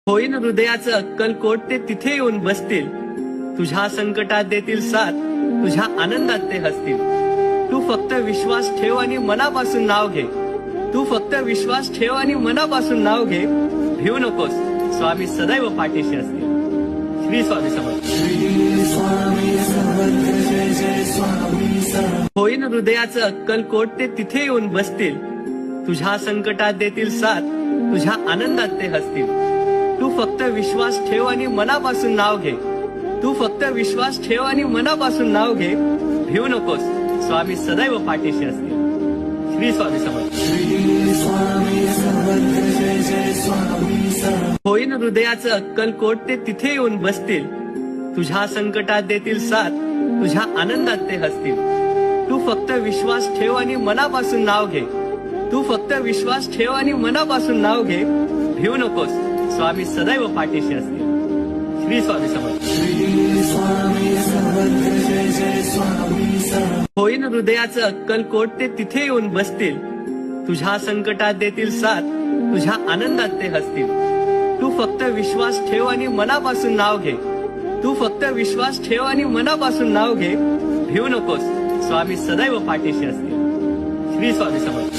होईन हृदयाचं अक्कलकोट ते तिथे येऊन बसतील. तुझ्या संकटात देतील साथ, तुझ्या आनंदात ते हसतील. तू फक्त विश्वास ठेव आणि मनापासून नाव घे. तू फक्त विश्वास ठेव आणि मनापासून नाव घे. भिवू नकोस, स्वामी सदैव पाठीशी असतील. श्री स्वामी समर्थ. होईन हृदयाचं अक्कलकोट ते तिथे येऊन बसतील. तुझ्या संकटात देतील साथ, तुझ्या आनंदात ते हसतील. तू फक्त विश्वास ठेव आणि मनापासून नाव घे. तू फक्त विश्वास ठेव आणि मनापासून नाव घे. भिवू नकोस, स्वामी सदैव पाठीशी असतील. श्री स्वामी समर्थ. होईन हृदयाचं अक्कलकोट ते तिथे येऊन बसतील. तुझ्या संकटात देतील साथ, तुझ्या आनंदात ते हसतील. तू फक्त विश्वास ठेव आणि मनापासून नाव घे. तू फक्त विश्वास ठेव आणि मनापासून नाव घे. भिवू नकोस, स्वामी सदैव पाठीशी असतील. श्री स्वामी समर्थ. होईन हृदयाचं अक्कलकोट ते तिथे येऊन बसतील. तुझ्या संकटात देतील साथ, तुझ्या आनंदात ते हसतील. तू फक्त विश्वास ठेव आणि मनापासून नाव घे. तू फक्त विश्वास ठेव आणि मनापासून नाव घे. भिवू नकोस, स्वामी सदैव पाठीशी असतील. श्री स्वामी समर्थ.